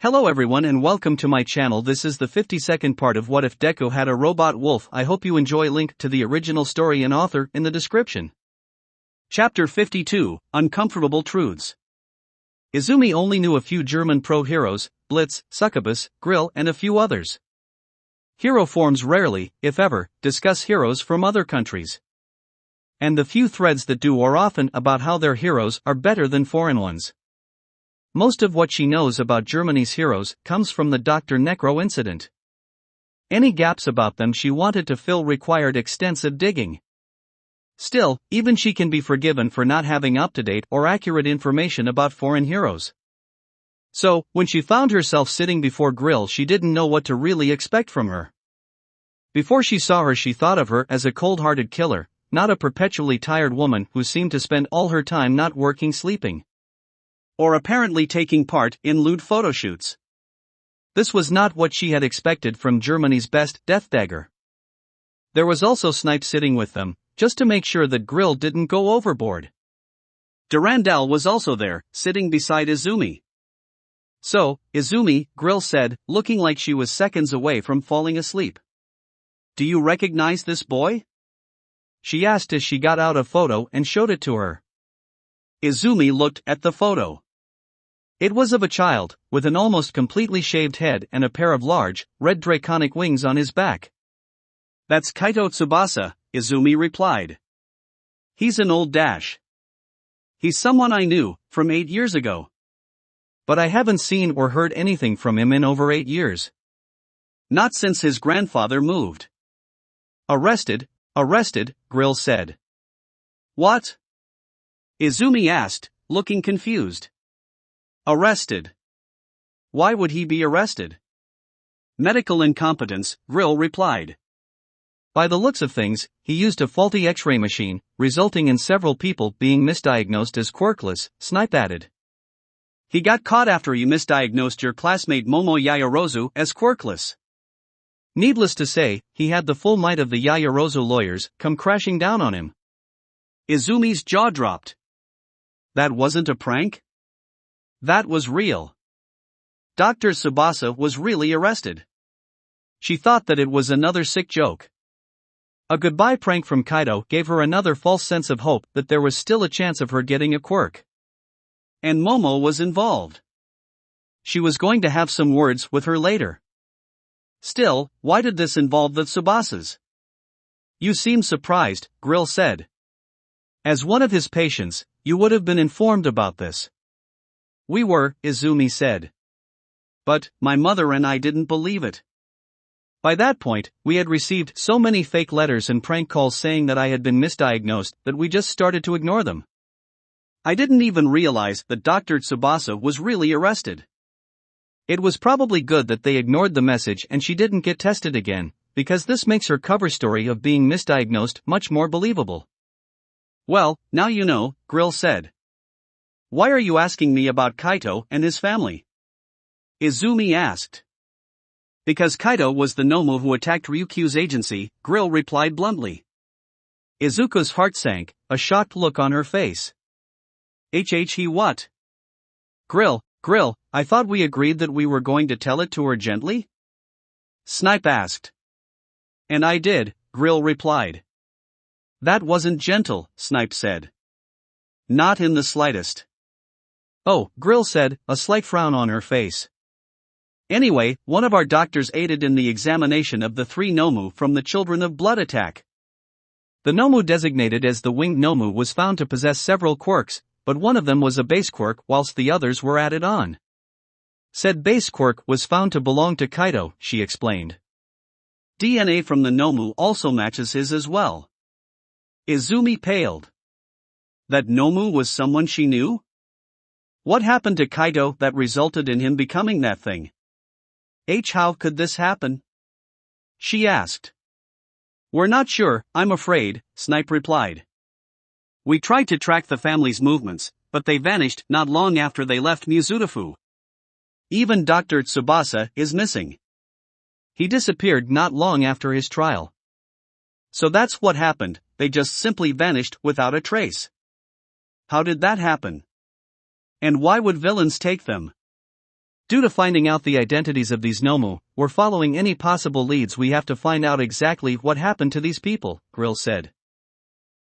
Hello everyone and welcome to my channel. This is the 52nd part of What If Deku Had a Robot Wolf. I hope you enjoy. Link to the original story and author in the description. Chapter 52, Uncomfortable Truths. Izumi only knew a few German pro-heroes, Blitz, Succubus, Grill and a few others. Hero forums rarely, if ever, discuss heroes from other countries. And the few threads that do are often about how their heroes are better than foreign ones. Most of what she knows about Germany's heroes comes from the Dr. Necro incident. Any gaps about them she wanted to fill required extensive digging. Still, even she can be forgiven for not having up-to-date or accurate information about foreign heroes. So, when she found herself sitting before Grill, she didn't know what to really expect from her. Before she saw her, she thought of her as a cold-hearted killer, not a perpetually tired woman who seemed to spend all her time not working, sleeping, or apparently taking part in lewd photoshoots. This was not what she had expected from Germany's best Death Dagger. There was also Snipe sitting with them, just to make sure that Grill didn't go overboard. Durandal was also there, sitting beside Izumi. "So, Izumi," Grill said, looking like she was seconds away from falling asleep. "Do you recognize this boy?" she asked as she got out a photo and showed it to her. Izumi looked at the photo. It was of a child, with an almost completely shaved head and a pair of large, red draconic wings on his back. "That's Kaito Tsubasa," Izumi replied. "He's an old dash. He's someone I knew, from 8 years ago. But I haven't seen or heard anything from him in over 8 years. Not since his grandfather moved." Arrested, Grill said. "What?" Izumi asked, looking confused. "Arrested. Why would he be arrested?" "Medical incompetence," Grill replied. "By the looks of things, he used a faulty X-ray machine, resulting in several people being misdiagnosed as quirkless," Snipe added. "He got caught after you misdiagnosed your classmate Momo Yaoyorozu as quirkless." Needless to say, he had the full might of the Yaoyorozu lawyers come crashing down on him. Izumi's jaw dropped. That wasn't a prank? That was real. Dr. Tsubasa was really arrested. She thought that it was another sick joke. A goodbye prank from Kaito gave her another false sense of hope that there was still a chance of her getting a quirk. And Momo was involved. She was going to have some words with her later. Still, why did this involve the Tsubasas? "You seem surprised," Grill said. "As one of his patients, you would have been informed about this." "We were," Izumi said. "But, my mother and I didn't believe it. By that point, we had received so many fake letters and prank calls saying that I had been misdiagnosed that we just started to ignore them. I didn't even realize that Dr. Tsubasa was really arrested. It was probably good that they ignored the message and she didn't get tested again, because this makes her cover story of being misdiagnosed much more believable." "Well, now you know," Grill said. "Why are you asking me about Kaito and his family?" Izumi asked. "Because Kaito was the Nomu who attacked Ryukyu's agency," Grill replied bluntly. Izuku's heart sank, a shocked look on her face. He what? Grill, I thought we agreed that we were going to tell it to her gently?" Snipe asked. "And I did," Grill replied. "That wasn't gentle," Snipe said. "Not in the slightest." "Oh," Grill said, a slight frown on her face. "Anyway, one of our doctors aided in the examination of the 3 Nomu from the Children of Blood attack. The Nomu designated as the Winged Nomu was found to possess several quirks, but one of them was a base quirk whilst the others were added on. Said base quirk was found to belong to Kaito," she explained. "DNA from the Nomu also matches his as well." Izumi paled. That Nomu was someone she knew? What happened to Kaito that resulted in him becoming that thing? How could this happen?" she asked. "We're not sure, I'm afraid," Snipe replied. "We tried to track the family's movements, but they vanished not long after they left Mizutofu. Even Dr. Tsubasa is missing. He disappeared not long after his trial. So that's what happened, they just simply vanished without a trace. How did that happen? And why would villains take them?" Due to finding out the identities of these Nomu, we're following any possible leads. We have to find out exactly what happened to these people, Grill said.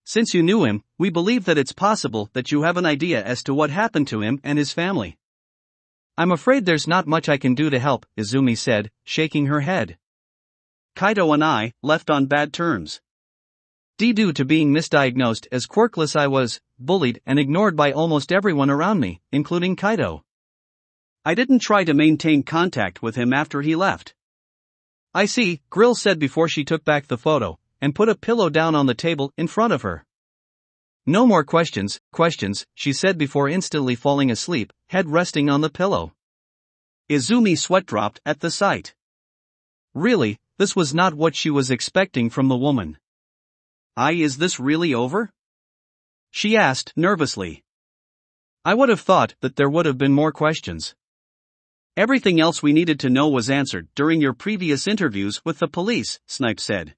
Since you knew him, we believe that it's possible that you have an idea as to what happened to him and his family. I'm afraid there's not much I can do to help, Izumi said, shaking her head. Kaido and I left on bad terms. Due to being misdiagnosed as quirkless, I was bullied and ignored by almost everyone around me, including Kaido. I didn't try to maintain contact with him after he left. I see, Grill said before she took back the photo, and put a pillow down on the table in front of her. No more questions, she said before instantly falling asleep, head resting on the pillow. Izumi sweat dropped at the sight. Really, this was not what she was expecting from the woman. Is this really over? She asked nervously. I would have thought that there would have been more questions. Everything else we needed to know was answered during your previous interviews with the police, Snipe said.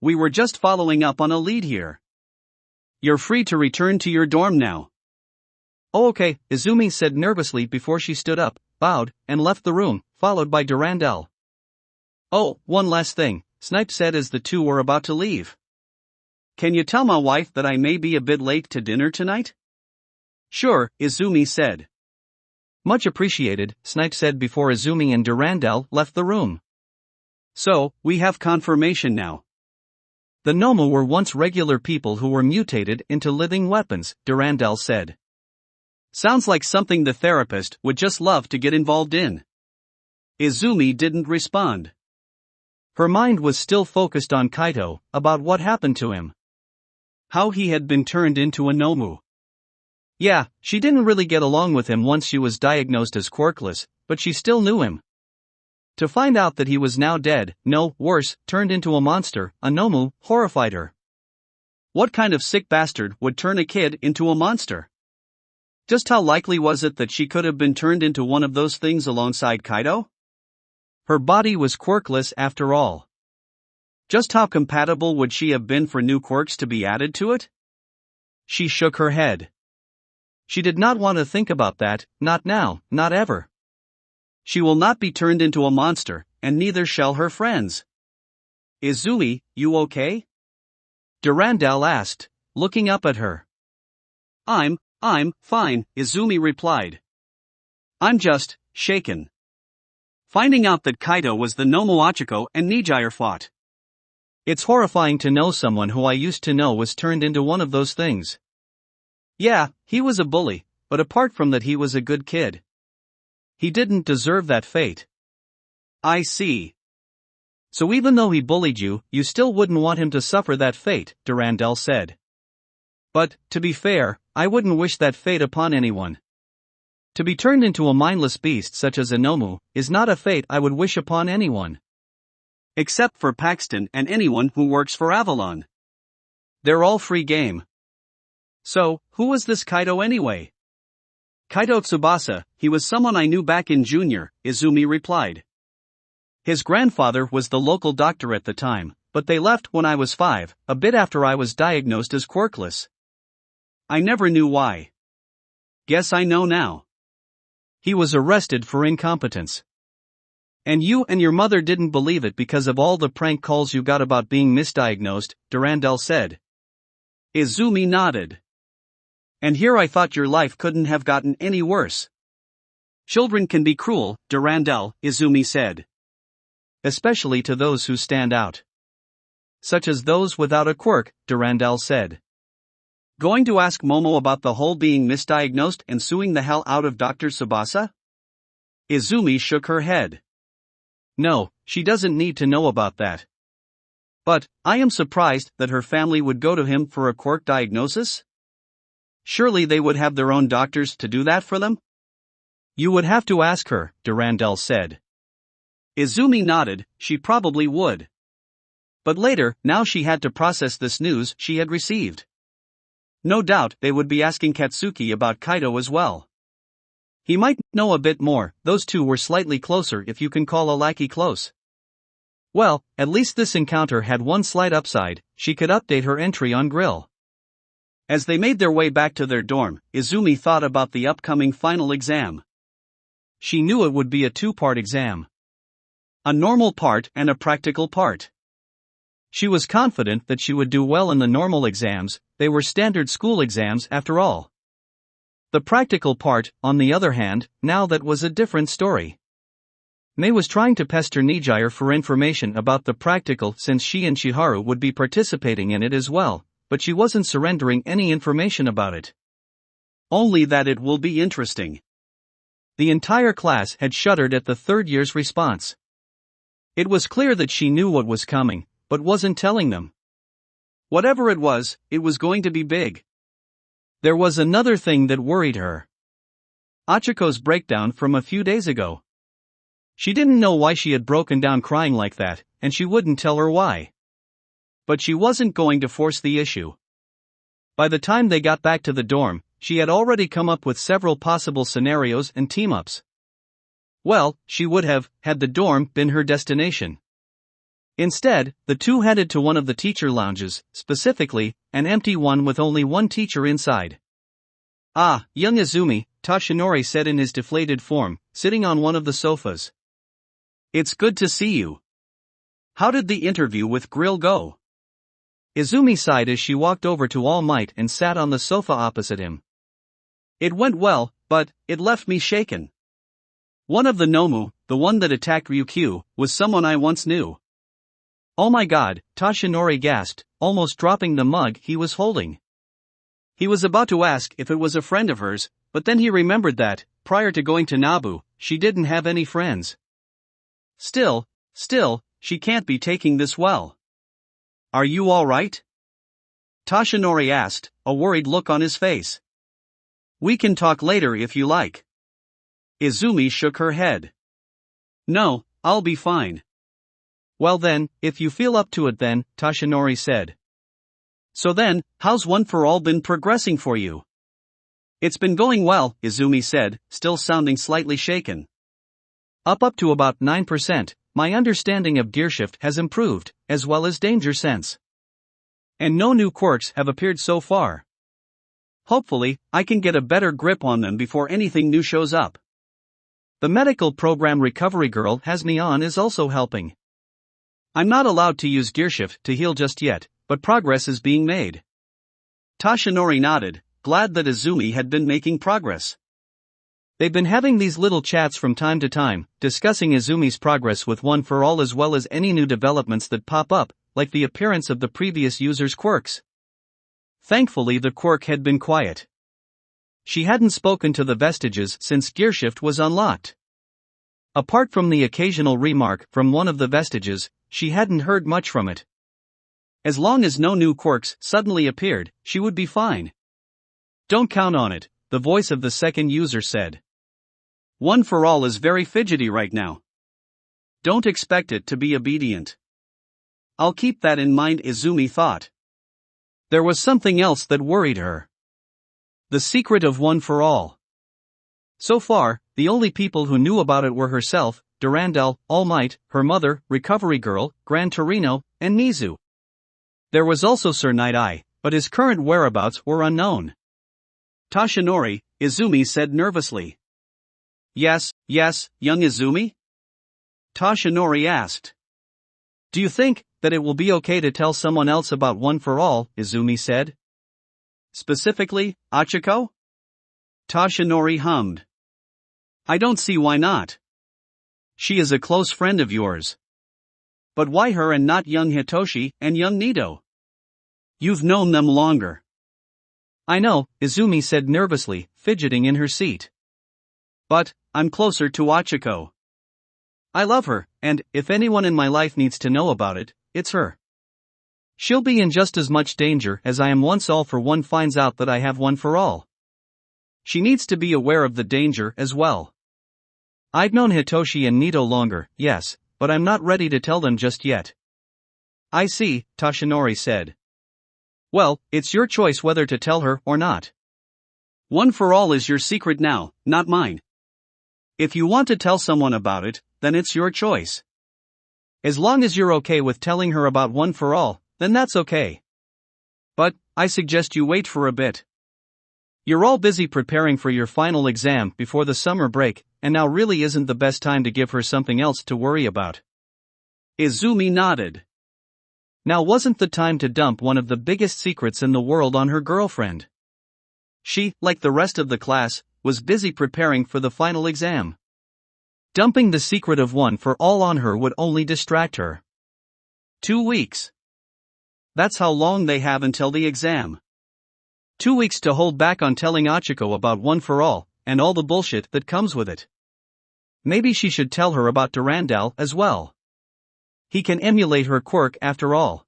We were just following up on a lead here. You're free to return to your dorm now. Oh, okay, Izumi said nervously before she stood up, bowed, and left the room, followed by Durandal. Oh, one last thing, Snipe said as the two were about to leave. Can you tell my wife that I may be a bit late to dinner tonight? Sure, Izumi said. Much appreciated, Snipe said before Izumi and Durandal left the room. So, we have confirmation now. The Nomu were once regular people who were mutated into living weapons, Durandal said. Sounds like something the therapist would just love to get involved in. Izumi didn't respond. Her mind was still focused on Kaido, about what happened to him. How he had been turned into a Nomu. Yeah, she didn't really get along with him once she was diagnosed as quirkless, but she still knew him. To find out that he was now dead, no, worse, turned into a monster, a Nomu, horrified her. What kind of sick bastard would turn a kid into a monster? Just how likely was it that she could have been turned into one of those things alongside Kaido? Her body was quirkless after all. Just how compatible would she have been for new quirks to be added to it? She shook her head. She did not want to think about that, not now, not ever. She will not be turned into a monster, and neither shall her friends. Izumi, you okay? Durandal asked, looking up at her. I'm fine, Izumi replied. I'm just shaken. Finding out that Kaido was the Nomu Achiko and Nijire fought. It's horrifying to know someone who I used to know was turned into one of those things. Yeah, he was a bully, but apart from that he was a good kid. He didn't deserve that fate. I see. So even though he bullied you, you still wouldn't want him to suffer that fate, Durandal said. But, to be fair, I wouldn't wish that fate upon anyone. To be turned into a mindless beast such as a Nomu, is not a fate I would wish upon anyone. Except for Paxton and anyone who works for Avalon. They're all free game. So, who was this Kaido anyway? Kaido Tsubasa, he was someone I knew back in junior, Izumi replied. His grandfather was the local doctor at the time, but they left when I was 5, a bit after I was diagnosed as quirkless. I never knew why. Guess I know now. He was arrested for incompetence. And you and your mother didn't believe it because of all the prank calls you got about being misdiagnosed, Durandal said. Izumi nodded. And here I thought your life couldn't have gotten any worse. Children can be cruel, Durandal, Izumi said. Especially to those who stand out. Such as those without a quirk, Durandal said. Going to ask Momo about the whole being misdiagnosed and suing the hell out of Dr. Tsubasa? Izumi shook her head. No, she doesn't need to know about that. But, I am surprised that her family would go to him for a quirk diagnosis? Surely they would have their own doctors to do that for them? You would have to ask her, Durandal said. Izumi nodded, she probably would. But later, now she had to process this news she had received. No doubt they would be asking Katsuki about Kaido as well. He might know a bit more, those two were slightly closer if you can call a lackey close. Well, at least this encounter had one slight upside, she could update her entry on Grill. As they made their way back to their dorm, Izumi thought about the upcoming final exam. She knew it would be a two-part exam. A normal part and a practical part. She was confident that she would do well in the normal exams, they were standard school exams after all. The practical part, on the other hand, now that was a different story. Mei was trying to pester Nijire for information about the practical since she and Chiharu would be participating in it as well, but she wasn't surrendering any information about it. Only that it will be interesting. The entire class had shuddered at the third year's response. It was clear that she knew what was coming, but wasn't telling them. Whatever it was going to be big. There was another thing that worried her. Achiko's breakdown from a few days ago. She didn't know why she had broken down crying like that, and she wouldn't tell her why. But she wasn't going to force the issue. By the time they got back to the dorm, she had already come up with several possible scenarios and team-ups. Well, she would have, had the dorm been her destination. Instead, the two headed to one of the teacher lounges, specifically, an empty one with only one teacher inside. "Ah, young Izumi," Toshinori said in his deflated form, sitting on one of the sofas. "It's good to see you. How did the interview with Grill go?" Izumi sighed as she walked over to All Might and sat on the sofa opposite him. "It went well, but it left me shaken. One of the Nomu, the one that attacked Ryukyu, was someone I once knew." "Oh my god," Toshinori gasped, almost dropping the mug he was holding. He was about to ask if it was a friend of hers, but then he remembered that, prior to going to Nabu, she didn't have any friends. Still, she can't be taking this well. "Are you alright?" Toshinori asked, a worried look on his face. "We can talk later if you like." Izumi shook her head. "No, I'll be fine." "Well then, if you feel up to it then," Toshinori said. "So then, how's One for All been progressing for you?" "It's been going well," Izumi said, still sounding slightly shaken. Up to about 9%, my understanding of gearshift has improved, as well as danger sense. And no new quirks have appeared so far. Hopefully, I can get a better grip on them before anything new shows up. The medical program Recovery Girl has me on is also helping. I'm not allowed to use gearshift to heal just yet, but progress is being made." Toshinori nodded, glad that Izumi had been making progress. They've been having these little chats from time to time, discussing Izumi's progress with One for All as well as any new developments that pop up, like the appearance of the previous user's quirks. Thankfully the quirk had been quiet. She hadn't spoken to the vestiges since gearshift was unlocked. Apart from the occasional remark from one of the vestiges, she hadn't heard much from it. As long as no new quirks suddenly appeared, she would be fine. "Don't count on it," the voice of the second user said. "One for All is very fidgety right now. Don't expect it to be obedient." "I'll keep that in mind," Izumi thought. There was something else that worried her. The secret of One for All. So far, the only people who knew about it were herself, Durandal, All Might, her mother, Recovery Girl, Gran Torino, and Nizu. There was also Sir Night Eye, but his current whereabouts were unknown. "Toshinori," Izumi said nervously. Yes, young Izumi?" Toshinori asked. "Do you think that it will be okay to tell someone else about One for All?" Izumi said. "Specifically, Achiko?" Toshinori hummed. "I don't see why not. She is a close friend of yours. But why her and not young Hitoshi and young Nido? You've known them longer." "I know," Izumi said nervously, fidgeting in her seat. "But I'm closer to Achiko. I love her, and if anyone in my life needs to know about it, it's her. She'll be in just as much danger as I am once All for One finds out that I have One for All. She needs to be aware of the danger as well. I've known Hitoshi and Nido longer, yes, but I'm not ready to tell them just yet." "I see," Toshinori said. "Well, it's your choice whether to tell her or not. One for All is your secret now, not mine. If you want to tell someone about it, then it's your choice. As long as you're okay with telling her about One for All, then that's okay. But I suggest you wait for a bit. You're all busy preparing for your final exam before the summer break, and now really isn't the best time to give her something else to worry about. Izumi nodded. Now wasn't the time to dump one of the biggest secrets in the world on her girlfriend. She, like the rest of the class, was busy preparing for the final exam. Dumping the secret of one for all on her would only distract her. 2 weeks. That's how long they have until the exam. 2 weeks to hold back on telling Achiko about One for All, and all the bullshit that comes with it. Maybe she should tell her about Durandal as well. He can emulate her quirk after all.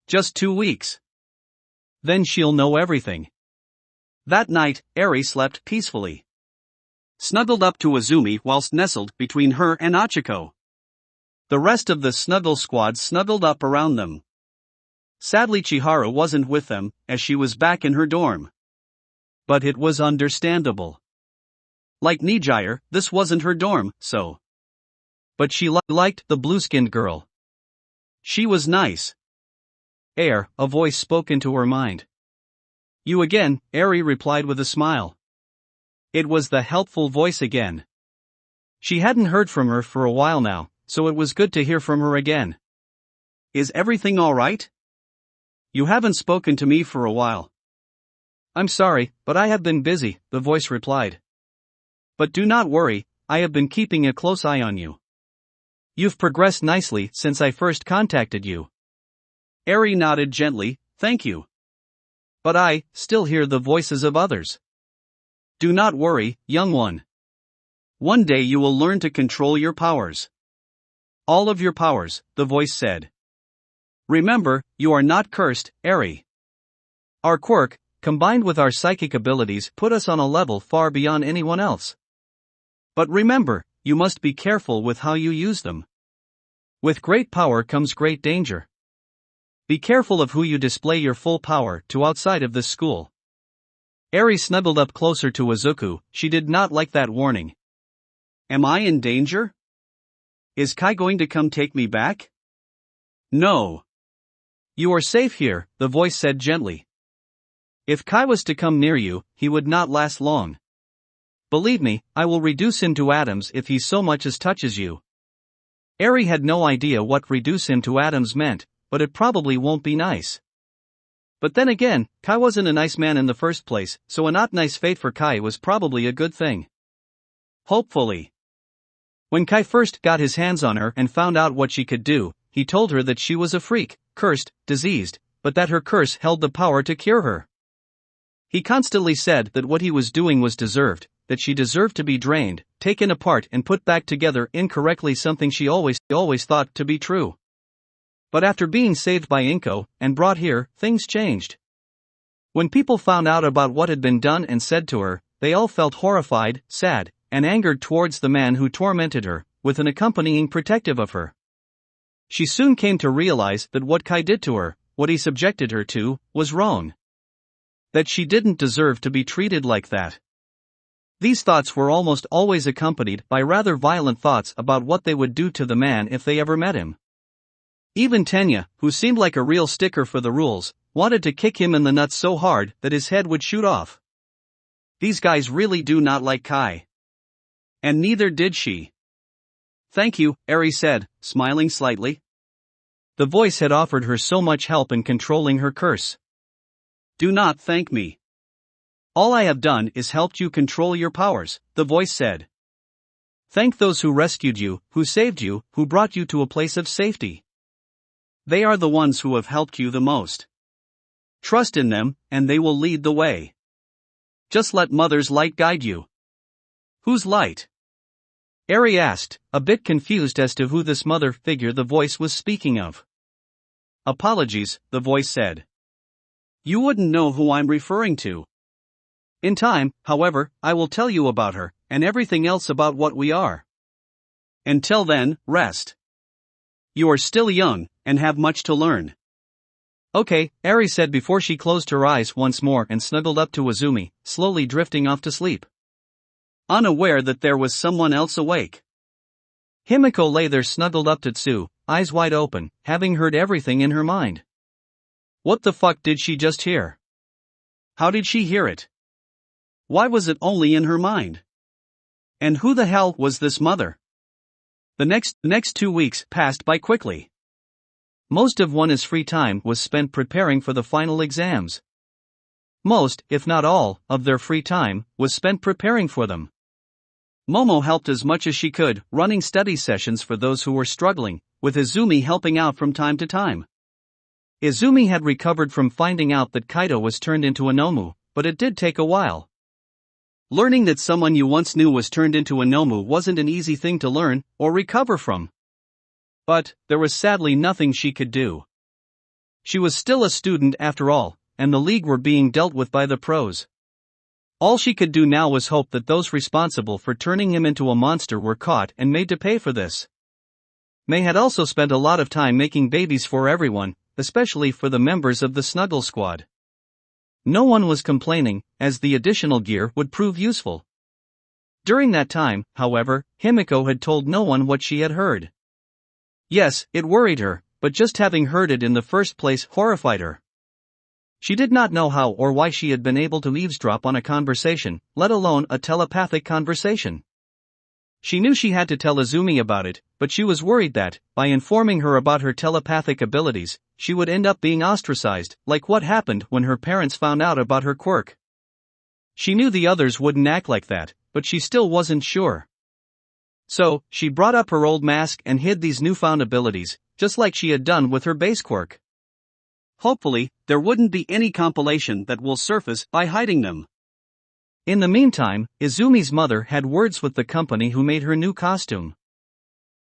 Just 2 weeks. Then she'll know everything. That night, Eri slept peacefully. Snuggled up to Izumi whilst nestled between her and Achiko. The rest of the snuggle squad snuggled up around them. Sadly Chihara wasn't with them, as she was back in her dorm. But it was understandable. Like Nijire, this wasn't her dorm, so. But she liked the blue-skinned girl. She was nice. A voice spoke into her mind. You again, Eri replied with a smile. It was the helpful voice again. She hadn't heard from her for a while now, so it was good to hear from her again. Is everything alright? You haven't spoken to me for a while. I'm sorry, but I have been busy, the voice replied. But do not worry, I have been keeping a close eye on you. You've progressed nicely since I first contacted you. Eri nodded gently, thank you. But I still hear the voices of others. Do not worry, young one. One day you will learn to control your powers. All of your powers, the voice said. Remember, you are not cursed, Eri. Our quirk, combined with our psychic abilities, put us on a level far beyond anyone else. But remember, you must be careful with how you use them. With great power comes great danger. Be careful of who you display your full power to outside of this school. Eri snuggled up closer to Izuku. She did not like that warning. Am I in danger? Is Kai going to come take me back? No. You are safe here, the voice said gently. If Kai was to come near you, he would not last long. Believe me, I will reduce him to atoms if he so much as touches you. Eri had no idea what reduce him to atoms meant, but it probably won't be nice. But then again, Kai wasn't a nice man in the first place, so a not nice fate for Kai was probably a good thing. Hopefully. When Kai first got his hands on her and found out what she could do, he told her that she was a freak, cursed, diseased, but that her curse held the power to cure her. He constantly said that what he was doing was deserved, that she deserved to be drained, taken apart and put back together incorrectly, something she always thought to be true. But after being saved by Inko and brought here, things changed. When people found out about what had been done and said to her, they all felt horrified, sad, and angered towards the man who tormented her, with an accompanying protective of her. She soon came to realize that what Kai did to her, what he subjected her to, was wrong. That she didn't deserve to be treated like that. These thoughts were almost always accompanied by rather violent thoughts about what they would do to the man if they ever met him. Even Tenya, who seemed like a real sticker for the rules, wanted to kick him in the nuts so hard that his head would shoot off. These guys really do not like Kai. And neither did she. Thank you, Eri said, smiling slightly. The voice had offered her so much help in controlling her curse. Do not thank me. All I have done is helped you control your powers, the voice said. Thank those who rescued you, who saved you, who brought you to a place of safety. They are the ones who have helped you the most. Trust in them, and they will lead the way. Just let Mother's light guide you. Whose light? Eri asked, a bit confused as to who this mother figure the voice was speaking of. Apologies, the voice said. You wouldn't know who I'm referring to. In time, however, I will tell you about her, and everything else about what we are. Until then, rest. You are still young, and have much to learn. Okay, Eri said before she closed her eyes once more and snuggled up to Izumi, slowly drifting off to sleep. Unaware that there was someone else awake. Himiko lay there snuggled up to Tsu, eyes wide open, having heard everything in her mind. What the fuck did she just hear? How did she hear it? Why was it only in her mind? And who the hell was this mother? The next 2 weeks passed by quickly. Most of one's free time was spent preparing for the final exams. Most, if not all, of their free time was spent preparing for them. Momo helped as much as she could, running study sessions for those who were struggling, with Izumi helping out from time to time. Izumi had recovered from finding out that Kaido was turned into a Nomu, but it did take a while. Learning that someone you once knew was turned into a Nomu wasn't an easy thing to learn or recover from. But there was sadly nothing she could do. She was still a student after all, and the league were being dealt with by the pros. All she could do now was hope that those responsible for turning him into a monster were caught and made to pay for this. May had also spent a lot of time making babies for everyone, especially for the members of the Snuggle Squad. No one was complaining, as the additional gear would prove useful. During that time, however, Himiko had told no one what she had heard. Yes, it worried her, but just having heard it in the first place horrified her. She did not know how or why she had been able to eavesdrop on a conversation, let alone a telepathic conversation. She knew she had to tell Izumi about it, but she was worried that, by informing her about her telepathic abilities, she would end up being ostracized, like what happened when her parents found out about her quirk. She knew the others wouldn't act like that, but she still wasn't sure. So, she brought up her old mask and hid these newfound abilities, just like she had done with her base quirk. Hopefully, there wouldn't be any compilation that will surface by hiding them. In the meantime, Izumi's mother had words with the company who made her new costume.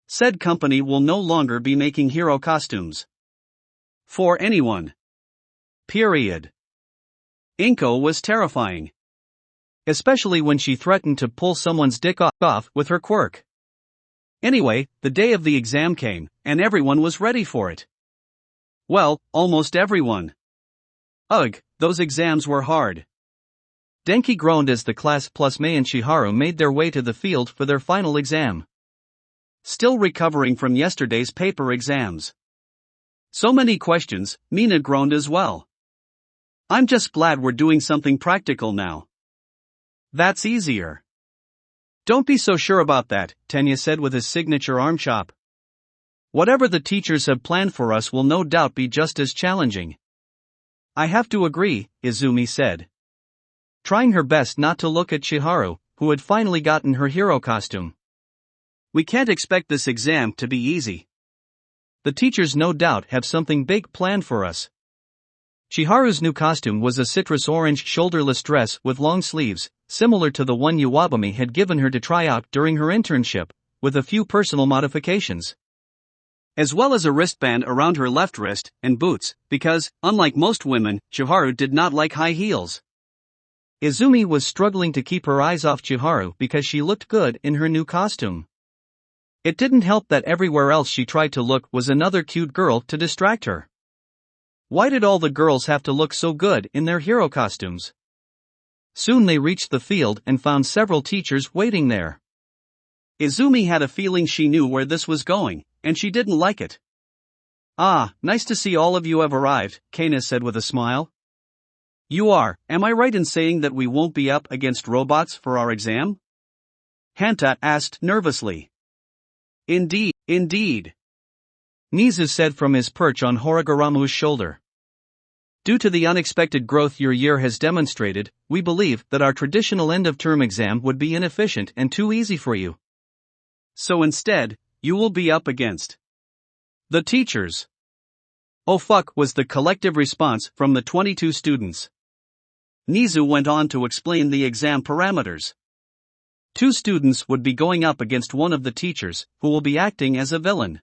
Said company will no longer be making hero costumes. For anyone. Period. Inko was terrifying. Especially when she threatened to pull someone's dick off with her quirk. Anyway, the day of the exam came, and everyone was ready for it. Well, almost everyone. Ugh, those exams were hard. Denki groaned as the class plus Mei and Shiharu made their way to the field for their final exam. Still recovering from yesterday's paper exams. So many questions, Mina groaned as well. I'm just glad we're doing something practical now. That's easier. Don't be so sure about that, Tenya said with his signature arm chop. Whatever the teachers have planned for us will no doubt be just as challenging. I have to agree, Izumi said. Trying her best not to look at Shiharu, who had finally gotten her hero costume. We can't expect this exam to be easy. The teachers no doubt have something big planned for us. Shiharu's new costume was a citrus orange shoulderless dress with long sleeves, similar to the one Iwabumi had given her to try out during her internship, with a few personal modifications. As well as a wristband around her left wrist, and boots, because, unlike most women, Shiharu did not like high heels. Izumi was struggling to keep her eyes off Shiharu because she looked good in her new costume. It didn't help that everywhere else she tried to look was another cute girl to distract her. Why did all the girls have to look so good in their hero costumes? Soon they reached the field and found several teachers waiting there. Izumi had a feeling she knew where this was going, and she didn't like it. Ah, nice to see all of you have arrived, Kana said with a smile. You are, am I right in saying that we won't be up against robots for our exam? Hanta asked nervously. Indeed. Nizu said from his perch on Horigaramu's shoulder. Due to the unexpected growth your year has demonstrated, we believe that our traditional end-of-term exam would be inefficient and too easy for you. So instead, you will be up against the teachers. Oh fuck, was the collective response from the 22 students. Nizu went on to explain the exam parameters. 2 students would be going up against one of the teachers, who will be acting as a villain.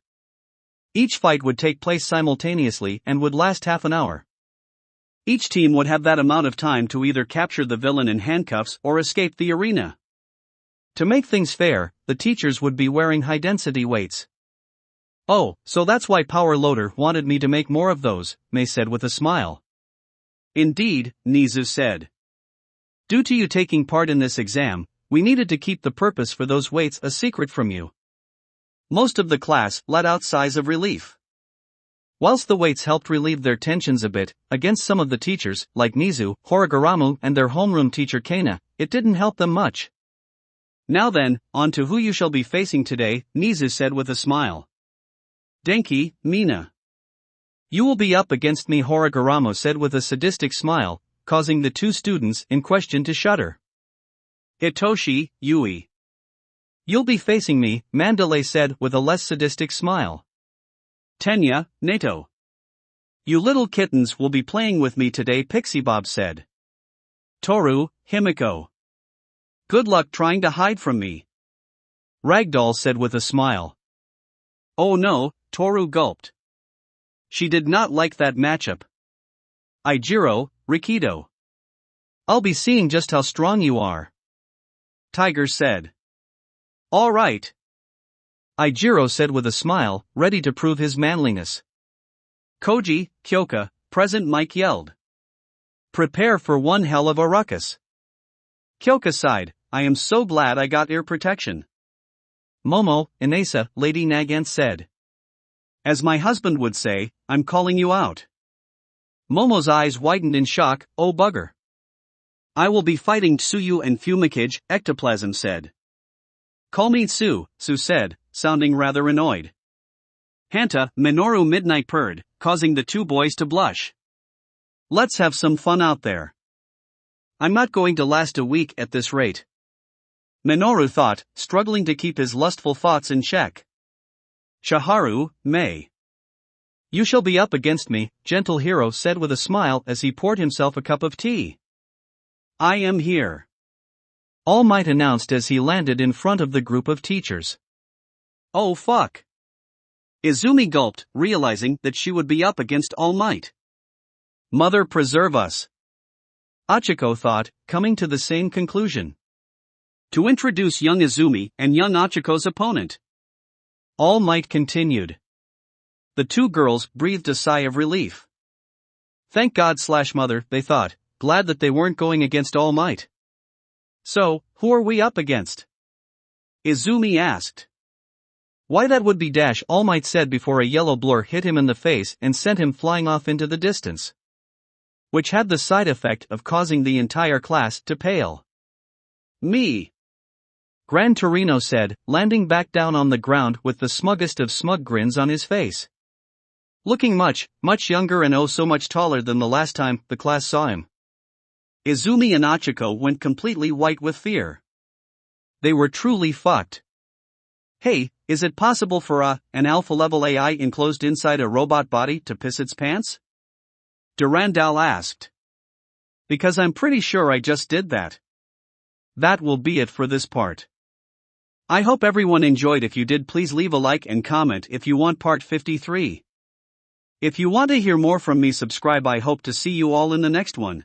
Each fight would take place simultaneously and would last half an hour. Each team would have that amount of time to either capture the villain in handcuffs or escape the arena. To make things fair, the teachers would be wearing high-density weights. Oh, so that's why Power Loader wanted me to make more of those, Mei said with a smile. Indeed, Nizu said. Due to you taking part in this exam, we needed to keep the purpose for those weights a secret from you. Most of the class let out sighs of relief. Whilst the weights helped relieve their tensions a bit, against some of the teachers, like Nizu, Horigaramu and their homeroom teacher Kana, it didn't help them much. Now then, on to who you shall be facing today, Nizu said with a smile. Denki, Mina. You will be up against me, Horiguramo said with a sadistic smile, causing the two students in question to shudder. Itoshi, Yui. You'll be facing me, Mandalay said with a less sadistic smile. Tenya, Nato. You little kittens will be playing with me today, Pixie Bob said. Toru, Himiko. Good luck trying to hide from me. Ragdoll said with a smile. Oh no, Toru gulped. She did not like that matchup. Ijiro, Rikido. I'll be seeing just how strong you are. Tiger said. All right. Ijiro said with a smile, ready to prove his manliness. Koji, Kyoka, present, Mike yelled. Prepare for one hell of a ruckus. Kyoka sighed, I am so glad I got ear protection. Momo, Inesa, Lady Nagant said. As my husband would say, I'm calling you out. Momo's eyes widened in shock, oh bugger. I will be fighting Tsuyu and Fumikage, Ectoplasm said. Call me Tsu, Tsu said, sounding rather annoyed. Hanta, Minoru Midnight purred, causing the two boys to blush. Let's have some fun out there. I'm not going to last a week at this rate. Minoru thought, struggling to keep his lustful thoughts in check. Shaharu, May. You shall be up against me, gentle hero said with a smile as he poured himself a cup of tea. I am here. All Might announced as he landed in front of the group of teachers. Oh fuck. Izumi gulped, realizing that she would be up against All Might. Mother preserve us. Achiko thought, coming to the same conclusion. To introduce young Izumi and young Achiko's opponent. All Might continued. The two girls breathed a sigh of relief. Thank God / mother, they thought, glad that they weren't going against All Might. So, who are we up against? Izumi asked. Why that would be Dash, All Might said before a yellow blur hit him in the face and sent him flying off into the distance. Which had the side effect of causing the entire class to pale. Me. Gran Torino said, landing back down on the ground with the smuggest of smug grins on his face. Looking much younger and oh so much taller than the last time the class saw him. Izumi and Achiko went completely white with fear. They were truly fucked. Hey, is it possible for an alpha-level AI enclosed inside a robot body to piss its pants? Durandal asked. Because I'm pretty sure I just did that. That will be it for this part. I hope everyone enjoyed. If you did, please leave a like and comment if you want part 53. If you want to hear more from me, subscribe. I hope to see you all in the next one.